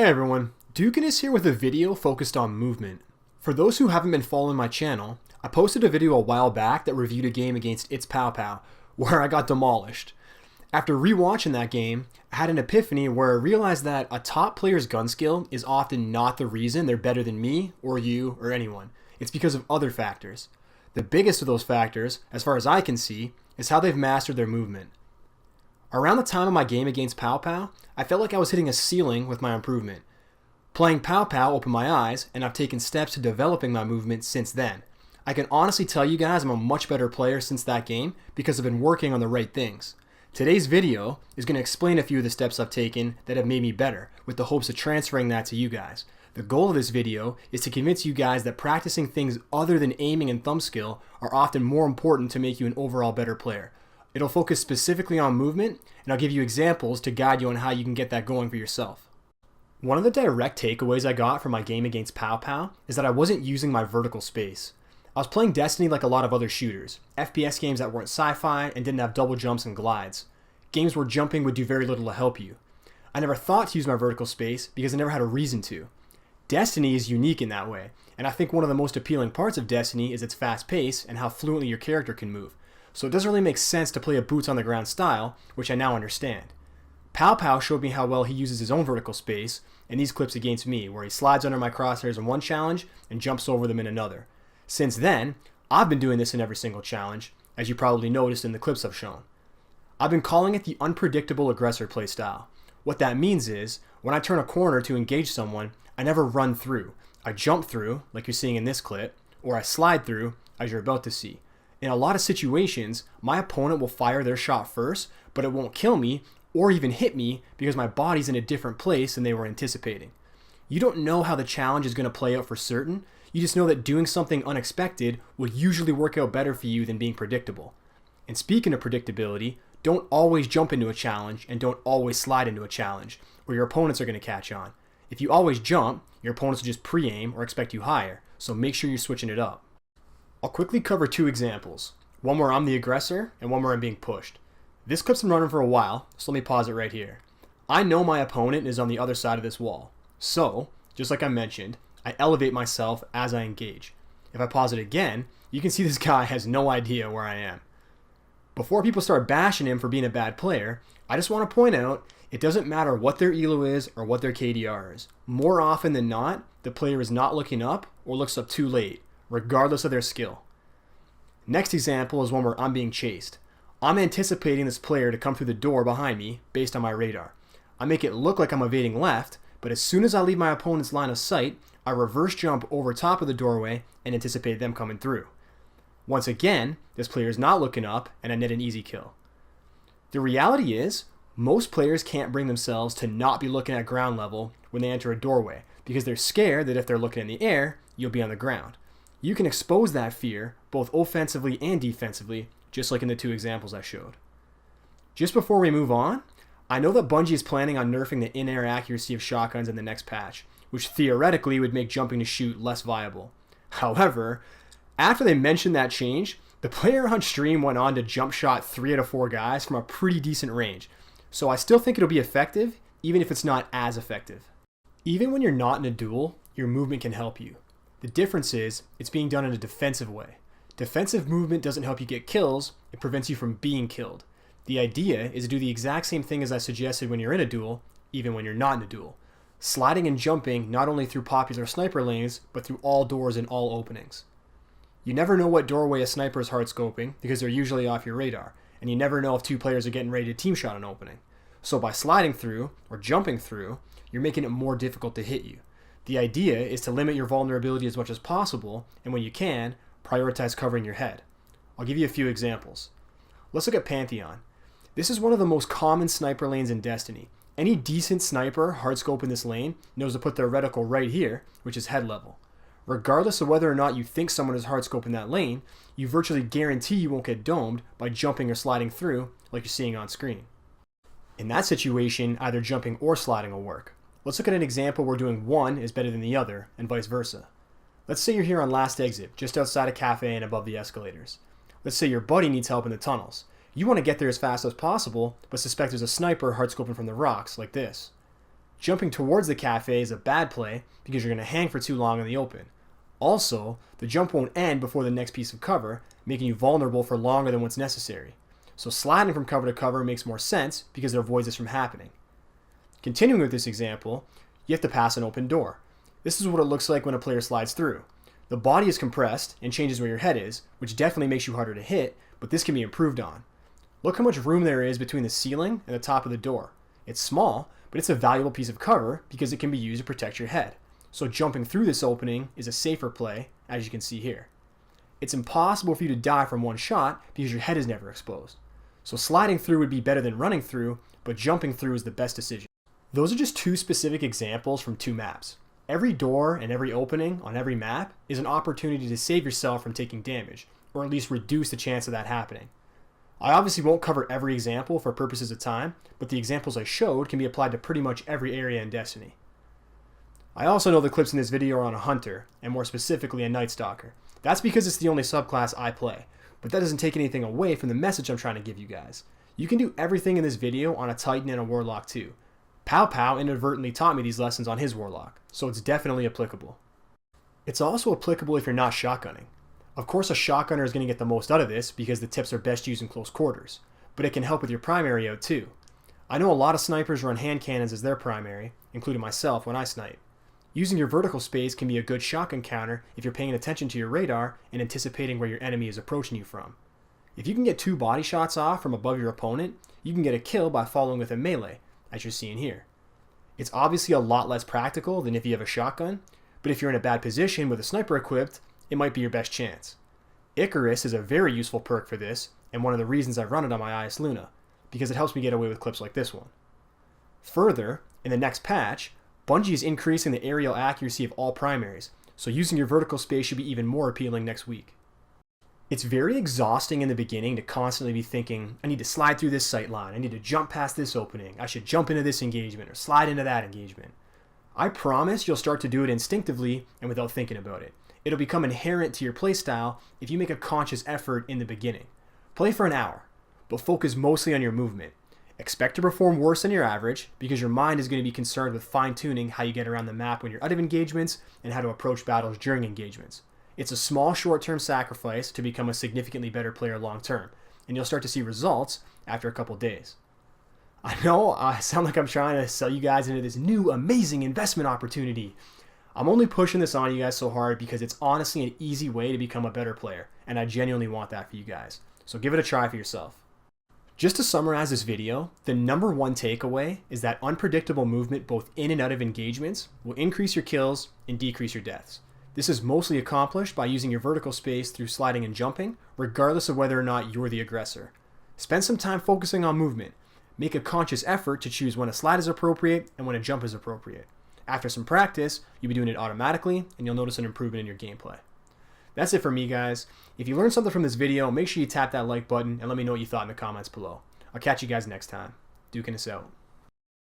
Hey everyone, Dukaness here with a video focused on movement. For those who haven't been following my channel, I posted a video a while back that reviewed a game against It's Pow Pow, where I got demolished. After rewatching that game, I had an epiphany where I realized that a top player's gun skill is often not the reason they're better than me, or you, or anyone. It's because of other factors. The biggest of those factors, as far as I can see, is how they've mastered their movement. Around the time of my game against Pow Pow, I felt like I was hitting a ceiling with my improvement. Playing Pow Pow opened my eyes, and I've taken steps to developing my movement since then. I can honestly tell you guys I'm a much better player since that game because I've been working on the right things. Today's video is going to explain a few of the steps I've taken that have made me better, with the hopes of transferring that to you guys. The goal of this video is to convince you guys that practicing things other than aiming and thumb skill are often more important to make you an overall better player. It'll focus specifically on movement, and I'll give you examples to guide you on how you can get that going for yourself. One of the direct takeaways I got from my game against Pow Pow is that I wasn't using my vertical space. I was playing Destiny like a lot of other shooters, FPS games that weren't sci-fi and didn't have double jumps and glides. Games where jumping would do very little to help you. I never thought to use my vertical space because I never had a reason to. Destiny is unique in that way, and I think one of the most appealing parts of Destiny is its fast pace and how fluently your character can move. So it doesn't really make sense to play a boots on the ground style, which I now understand. Pow Pow showed me how well he uses his own vertical space in these clips against me, where he slides under my crosshairs in one challenge and jumps over them in another. Since then, I've been doing this in every single challenge, as you probably noticed in the clips I've shown. I've been calling it the unpredictable aggressor playstyle. What that means is, when I turn a corner to engage someone, I never run through. I jump through, like you're seeing in this clip, or I slide through, as you're about to see. In a lot of situations, my opponent will fire their shot first, but it won't kill me or even hit me because my body's in a different place than they were anticipating. You don't know how the challenge is going to play out for certain. You just know that doing something unexpected will usually work out better for you than being predictable. And speaking of predictability, don't always jump into a challenge and don't always slide into a challenge where your opponents are going to catch on. If you always jump, your opponents will just pre-aim or expect you higher, so make sure you're switching it up. I'll quickly cover two examples, one where I'm the aggressor and one where I'm being pushed. This clip's been running for a while, so let me pause it right here. I know my opponent is on the other side of this wall, so, just like I mentioned, I elevate myself as I engage. If I pause it again, you can see this guy has no idea where I am. Before people start bashing him for being a bad player, I just want to point out, it doesn't matter what their ELO is or what their KDR is. More often than not, the player is not looking up or looks up too late, regardless of their skill. Next example is one where I'm being chased. I'm anticipating this player to come through the door behind me based on my radar. I make it look like I'm evading left, but as soon as I leave my opponent's line of sight, I reverse jump over top of the doorway and anticipate them coming through. Once again, this player is not looking up and I net an easy kill. The reality is, most players can't bring themselves to not be looking at ground level when they enter a doorway because they're scared that if they're looking in the air, you'll be on the ground. You can expose that fear both offensively and defensively, just like in the two examples I showed. Just before we move on, I know that Bungie is planning on nerfing the in-air accuracy of shotguns in the next patch, which theoretically would make jumping to shoot less viable. However, after they mentioned that change, the player on stream went on to jump shot 3 out of 4 guys from a pretty decent range, so I still think it'll be effective, even if it's not as effective. Even when you're not in a duel, your movement can help you. The difference is, it's being done in a defensive way. Defensive movement doesn't help you get kills, it prevents you from being killed. The idea is to do the exact same thing as I suggested when you're in a duel, even when you're not in a duel. Sliding and jumping not only through popular sniper lanes, but through all doors and all openings. You never know what doorway a sniper is hard scoping because they're usually off your radar, and you never know if two players are getting ready to team shot an opening. So by sliding through, or jumping through, you're making it more difficult to hit you. The idea is to limit your vulnerability as much as possible, and when you can, prioritize covering your head. I'll give you a few examples. Let's look at Pantheon. This is one of the most common sniper lanes in Destiny. Any decent sniper hardscoping this lane knows to put their reticle right here, which is head level. Regardless of whether or not you think someone is hardscoping that lane, you virtually guarantee you won't get domed by jumping or sliding through like you're seeing on screen. In that situation, either jumping or sliding will work. Let's look at an example where doing one is better than the other, and vice versa. Let's say you're here on last exit, just outside a cafe and above the escalators. Let's say your buddy needs help in the tunnels. You want to get there as fast as possible, but suspect there's a sniper hardscoping from the rocks, like this. Jumping towards the cafe is a bad play because you're going to hang for too long in the open. Also, the jump won't end before the next piece of cover, making you vulnerable for longer than what's necessary. So sliding from cover to cover makes more sense because it avoids this from happening. Continuing with this example, you have to pass an open door. This is what it looks like when a player slides through. The body is compressed and changes where your head is, which definitely makes you harder to hit, but this can be improved on. Look how much room there is between the ceiling and the top of the door. It's small, but it's a valuable piece of cover because it can be used to protect your head. So jumping through this opening is a safer play, as you can see here. It's impossible for you to die from one shot because your head is never exposed. So sliding through would be better than running through, but jumping through is the best decision. Those are just two specific examples from two maps. Every door and every opening on every map is an opportunity to save yourself from taking damage, or at least reduce the chance of that happening. I obviously won't cover every example for purposes of time, but the examples I showed can be applied to pretty much every area in Destiny. I also know the clips in this video are on a Hunter, and more specifically a Night Stalker. That's because it's the only subclass I play, but that doesn't take anything away from the message I'm trying to give you guys. You can do everything in this video on a Titan and a Warlock too. Pow Pow inadvertently taught me these lessons on his Warlock, so it's definitely applicable. It's also applicable if you're not shotgunning. Of course, a shotgunner is going to get the most out of this because the tips are best used in close quarters, but it can help with your primary out too. I know a lot of snipers run hand cannons as their primary, including myself when I snipe. Using your vertical space can be a good shotgun counter if you're paying attention to your radar and anticipating where your enemy is approaching you from. If you can get 2 body shots off from above your opponent, you can get a kill by following with a melee, as you're seeing here. It's obviously a lot less practical than if you have a shotgun, but if you're in a bad position with a sniper equipped, it might be your best chance. Icarus is a very useful perk for this, and one of the reasons I've run it on my IS Luna, because it helps me get away with clips like this one. Further, in the next patch, Bungie is increasing the aerial accuracy of all primaries, so using your vertical space should be even more appealing next week. It's very exhausting in the beginning to constantly be thinking, I need to slide through this sight line, I need to jump past this opening, I should jump into this engagement or slide into that engagement. I promise you'll start to do it instinctively and without thinking about it. It'll become inherent to your playstyle if you make a conscious effort in the beginning. Play for an hour, but focus mostly on your movement. Expect to perform worse than your average because your mind is going to be concerned with fine-tuning how you get around the map when you're out of engagements and how to approach battles during engagements. It's a small short-term sacrifice to become a significantly better player long-term, and you'll start to see results after a couple days. I know I sound like I'm trying to sell you guys into this new amazing investment opportunity. I'm only pushing this on you guys so hard because it's honestly an easy way to become a better player, and I genuinely want that for you guys. So give it a try for yourself. Just to summarize this video, the number one takeaway is that unpredictable movement both in and out of engagements will increase your kills and decrease your deaths. This is mostly accomplished by using your vertical space through sliding and jumping, regardless of whether or not you're the aggressor. Spend some time focusing on movement. Make a conscious effort to choose when a slide is appropriate and when a jump is appropriate. After some practice, you'll be doing it automatically, and you'll notice an improvement in your gameplay. That's it for me, guys. If you learned something from this video, make sure you tap that like button and let me know what you thought in the comments below. I'll catch you guys next time. Dukaness out.